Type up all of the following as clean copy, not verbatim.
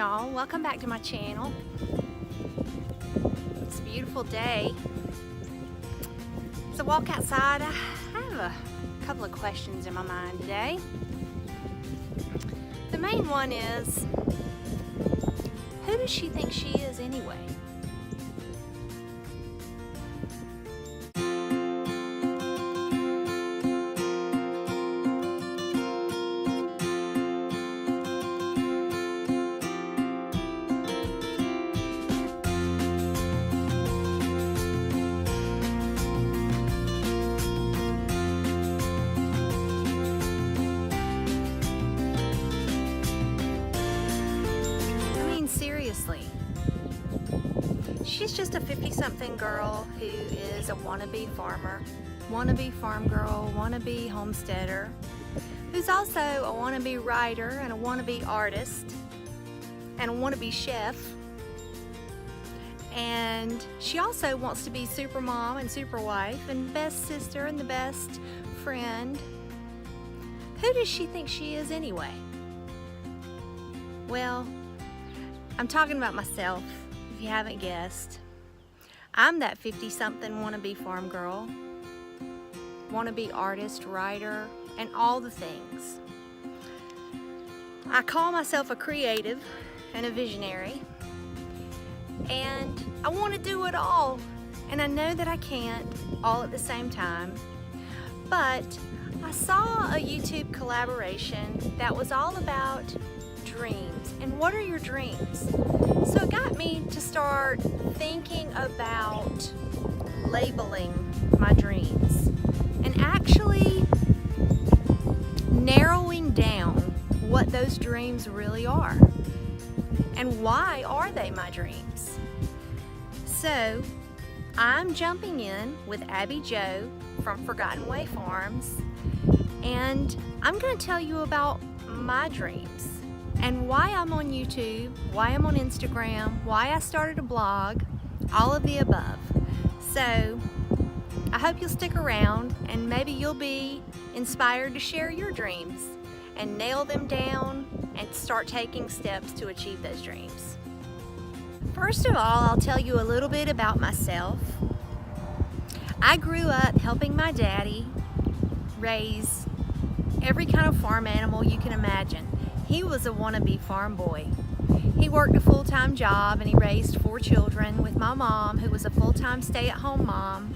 y'all. Welcome back to my channel. It's a beautiful day. It's a walk outside. I have a couple of questions in my mind today. The main one is, who does she think she is anyway? Seriously, she's just a 50-something girl who is a wannabe farmer, wannabe farm girl, wannabe homesteader, who's also a wannabe writer and a wannabe artist and a wannabe chef. And she also wants to be super mom and super wife and best sister and the best friend. Who does she think she is anyway? Well, I'm talking about myself, if you haven't guessed. I'm that 50-something wannabe farm girl, wannabe artist, writer, and all the things. I call myself a creative and a visionary, and I want to do it all, and I know that I can't all at the same time, but I saw a YouTube collaboration that was all about dreams. And what are your dreams? So it got me to start thinking about labeling my dreams and actually narrowing down what those dreams really are and why are they my dreams. So I'm jumping in with Abby Jo from Forgotten Way Farms, and I'm going to tell you about my dreams and why I'm on YouTube, why I'm on Instagram, why I started a blog, all of the above. So I hope you'll stick around and maybe you'll be inspired to share your dreams and nail them down and start taking steps to achieve those dreams. First of all, I'll tell you a little bit about myself. I grew up helping my daddy raise every kind of farm animal you can imagine. He was a wannabe farm boy. He worked a full-time job and he raised 4 children with my mom, who was a full-time stay-at-home mom.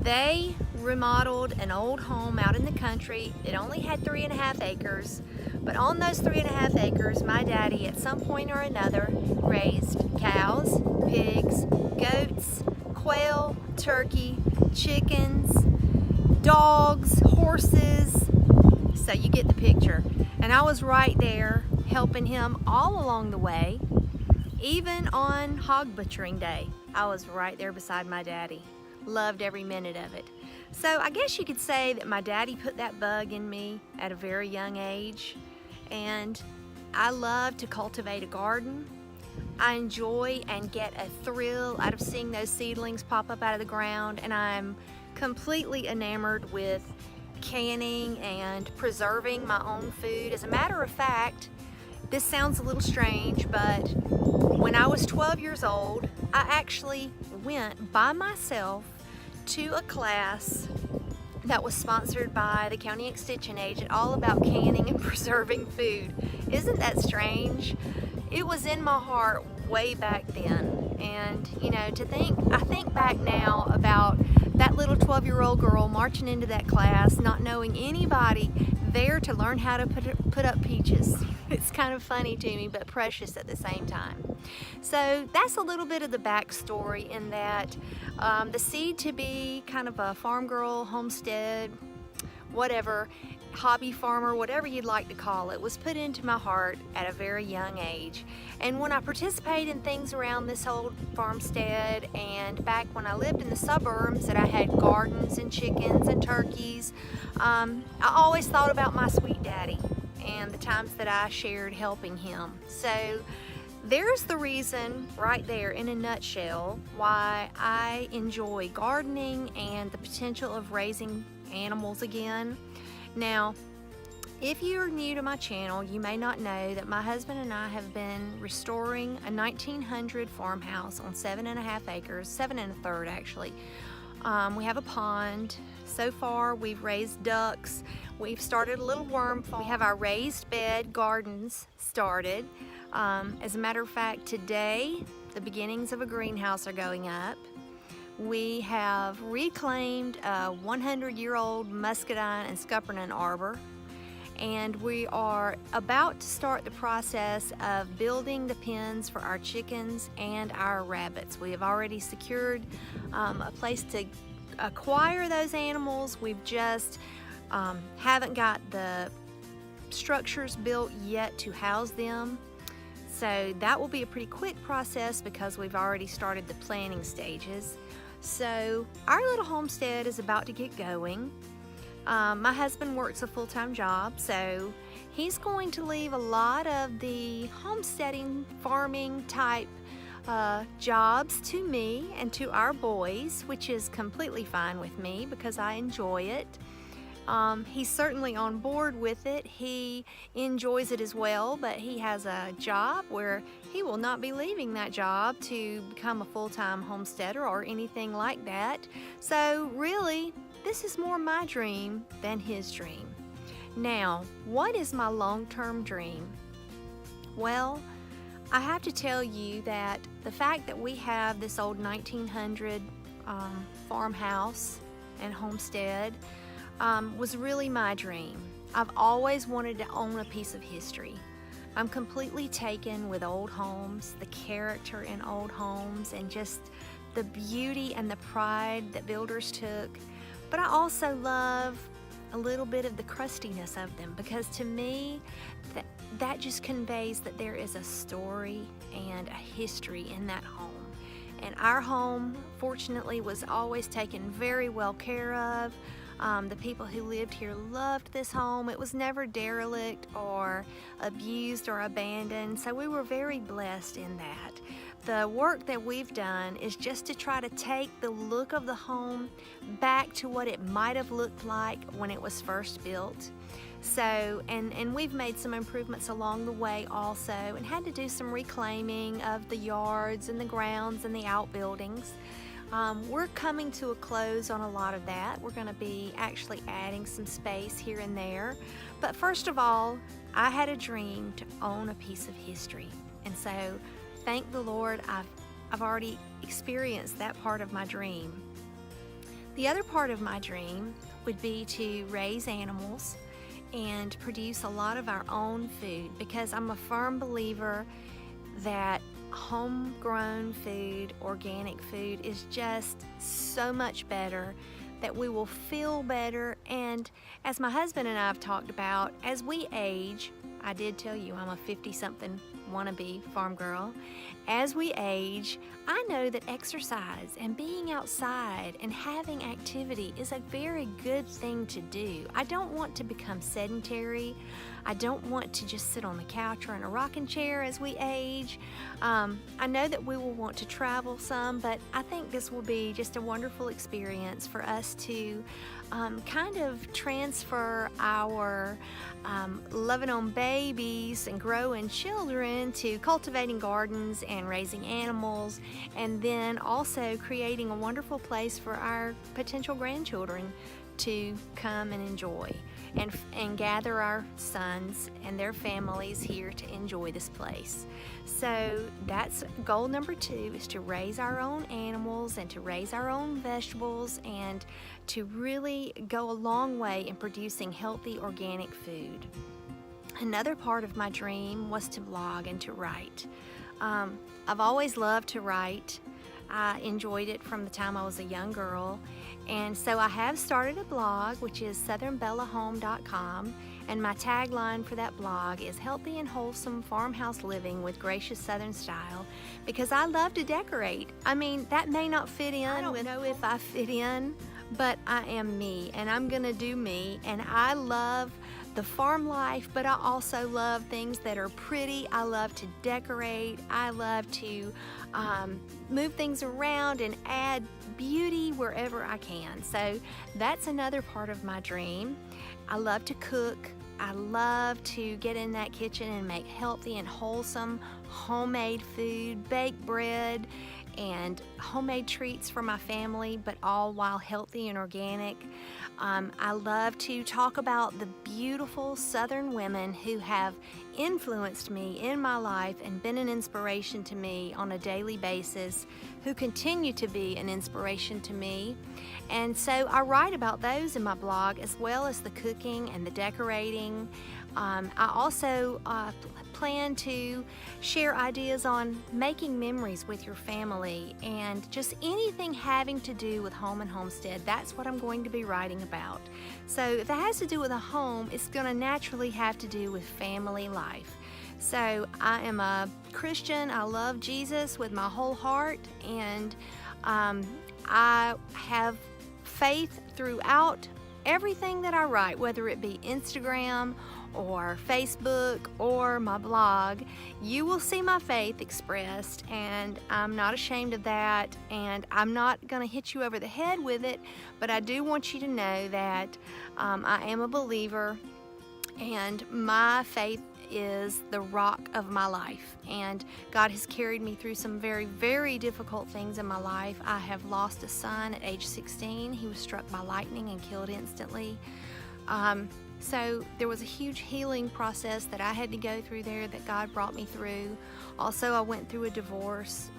They remodeled an old home out in the country. It only had 3.5 acres, but on those 3.5 acres, my daddy at some point or another raised cows, pigs, goats, quail, turkey, chickens, dogs, horses. So you get the picture. And I was right there helping him all along the way. Even on hog butchering day, I was right there beside my daddy. Loved every minute of it. So I guess you could say that my daddy put that bug in me at a very young age. And I love to cultivate a garden. I enjoy and get a thrill out of seeing those seedlings pop up out of the ground. And I'm completely enamored with canning and preserving my own food. As a matter of fact, this sounds a little strange, but when I was 12 years old, I actually went by myself to a class that was sponsored by the county extension agent, all about canning and preserving food. Isn't that strange? It was in my heart way back then. And you know, I think back now about that little 12-year-old girl marching into that class, not knowing anybody there to learn how to put up peaches. It's kind of funny to me, but precious at the same time. So that's a little bit of the backstory in that the seed to be kind of a farm girl, homestead, whatever, hobby farmer, whatever you'd like to call it, was put into my heart at a very young age. And when I participate in things around this old farmstead, and back when I lived in the suburbs that I had gardens and chickens and turkeys, I always thought about my sweet daddy and the times that I shared helping him. So there's the reason right there in a nutshell why I enjoy gardening and the potential of raising animals again. Now, If you're new to my channel, you may not know that my husband and I have been restoring a 1900 farmhouse on 7.5 acres, 7 1/3 actually. We have a pond. So far we've raised ducks. We've started a little worm farm. We have our raised bed gardens started. As a matter of fact, today the beginnings of a greenhouse are going up. We have reclaimed a 100-year-old muscadine and scuppernong arbor, and we are about to start the process of building the pens for our chickens and our rabbits. We have already secured a place to acquire those animals. We've just haven't got the structures built yet to house them. So that will be a pretty quick process because we've already started the planning stages. So our little homestead is about to get going. My husband works a full-time job, so he's going to leave a lot of the homesteading, farming type jobs to me and to our boys, which is completely fine with me because I enjoy it. He's certainly on board with it. He enjoys it as well, but he has a job where he will not be leaving that job to become a full-time homesteader or anything like that. So really, this is more my dream than his dream. Now, what is my long-term dream? Well, I have to tell you that the fact that we have this old 1900 farmhouse and homestead was really my dream. I've always wanted to own a piece of history. I'm completely taken with old homes, the character in old homes, and just the beauty and the pride that builders took. But I also love a little bit of the crustiness of them, because to me, that just conveys that there is a story and a history in that home. And our home, fortunately, was always taken very well care of. The people who lived here loved this home. It was never derelict or abused or abandoned, so we were very blessed in that. The work that we've done is just to try to take the look of the home back to what it might have looked like when it was first built. So, and we've made some improvements along the way also, and had to do some reclaiming of the yards and the grounds and the outbuildings. We're coming to a close on a lot of that. We're going to be actually adding some space here and there. But first of all, I had a dream to own a piece of history. And so, thank the Lord, I've already experienced that part of my dream. The other part of my dream would be to raise animals and produce a lot of our own food, because I'm a firm believer that homegrown food, organic food, is just so much better, that we will feel better. And as my husband and I have talked about, as we age, I did tell you I'm a 50-something wannabe farm girl. As we age, I know that exercise and being outside and having activity is a very good thing to do. I don't want to become sedentary. I don't want to just sit on the couch or in a rocking chair as we age. I know that we will want to travel some, but I think this will be just a wonderful experience for us to kind of transfer our loving on babies and growing children to cultivating gardens and raising animals, and then also creating a wonderful place for our potential grandchildren to come and enjoy, and gather our sons and their families here to enjoy this place. So that's goal number 2, is to raise our own animals and to raise our own vegetables, and to really go a long way in producing healthy organic food. Another part of my dream was to blog and to write. I've always loved to write. I enjoyed it from the time I was a young girl, and so I have started a blog, which is southernbellahome.com, and my tagline for that blog is healthy and wholesome farmhouse living with gracious southern style, because I love to decorate. I mean, that may not fit in. I don't know if I fit in, but I am me, and I'm gonna do me, and I love the farm life, but I also love things that are pretty. I love to decorate. I love to move things around and add beauty wherever I can. So that's another part of my dream. I love to cook. I love to get in that kitchen and make healthy and wholesome homemade food, bake bread, and homemade treats for my family, but all while healthy and organic. I love to talk about the beautiful Southern women who have influenced me in my life and been an inspiration to me on a daily basis, who continue to be an inspiration to me. And so I write about those in my blog, as well as the cooking and the decorating. I also plan to share ideas on making memories with your family and just anything having to do with home and homestead. That's what I'm going to be writing about. So if it has to do with a home, it's going to naturally have to do with family life. So I am a Christian. I love Jesus with my whole heart, and I have faith throughout everything that I write, whether it be Instagram or Facebook or my blog. You will see my faith expressed, and I'm not ashamed of that, and I'm not going to hit you over the head with it, but I do want you to know that I am a believer, and my faith is the rock of my life, and God has carried me through some very, very difficult things in my life. I have lost a son at age 16. He was struck by lightning and killed instantly. So there was a huge healing process that I had to go through there that God brought me through. Also, I went through a divorce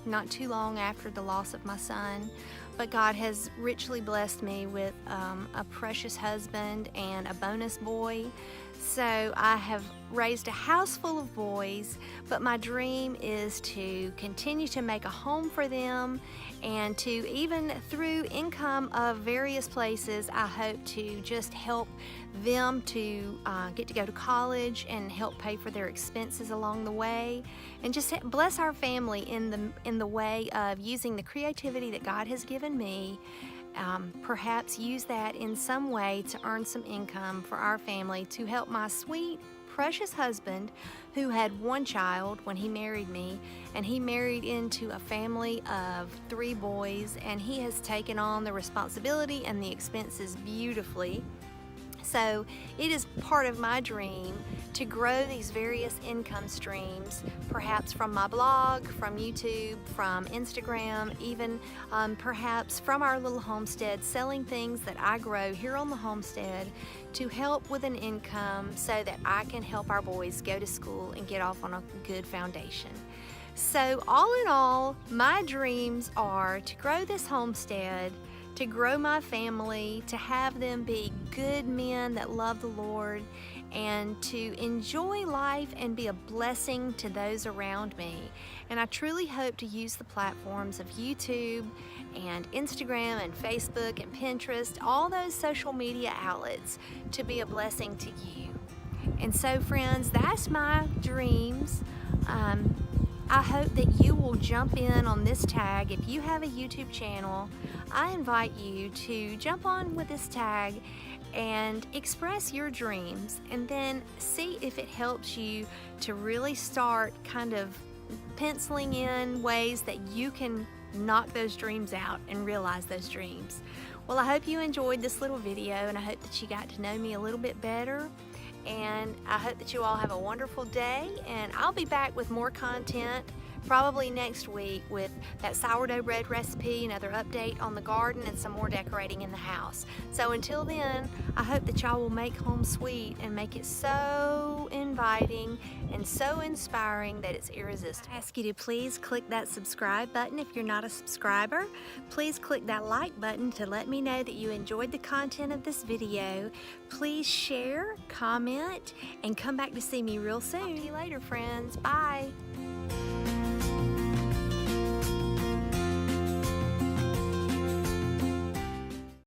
not too long after the loss of my son, but God has richly blessed me with a precious husband and a bonus boy. So I have raised a house full of boys, but my dream is to continue to make a home for them, and to, even through income of various places, I hope to just help them to get to go to college and help pay for their expenses along the way, and just bless our family in the way of using the creativity that God has given me. Perhaps use that in some way to earn some income for our family, to help my sweet, precious husband, who had one child when he married me, and he married into a family of 3 boys, and he has taken on the responsibility and the expenses beautifully. So it is part of my dream to grow these various income streams, perhaps from my blog, from YouTube, from Instagram, even perhaps from our little homestead, selling things that I grow here on the homestead to help with an income so that I can help our boys go to school and get off on a good foundation. So all in all, my dreams are to grow this homestead, to grow my family, to have them be good men that love the Lord, and to enjoy life and be a blessing to those around me. And I truly hope to use the platforms of YouTube and Instagram and Facebook and Pinterest, all those social media outlets, to be a blessing to you. And so friends, that's my dreams. I hope that you will jump in on this tag. If you have a YouTube channel, I invite you to jump on with this tag and express your dreams, and then see if it helps you to really start kind of penciling in ways that you can knock those dreams out and realize those dreams. Well, I hope you enjoyed this little video, and I hope that you got to know me a little bit better. And I hope that you all have a wonderful day, and I'll be back with more content probably next week with that sourdough bread recipe, another update on the garden, and some more decorating in the house. So until then, I hope that y'all will make home sweet and make it so inviting and so inspiring that it's irresistible. I ask you to please click that subscribe button if you're not a subscriber. Please click that like button to let me know that you enjoyed the content of this video. Please share, comment, and come back to see me real soon. Talk to you later, friends. Bye.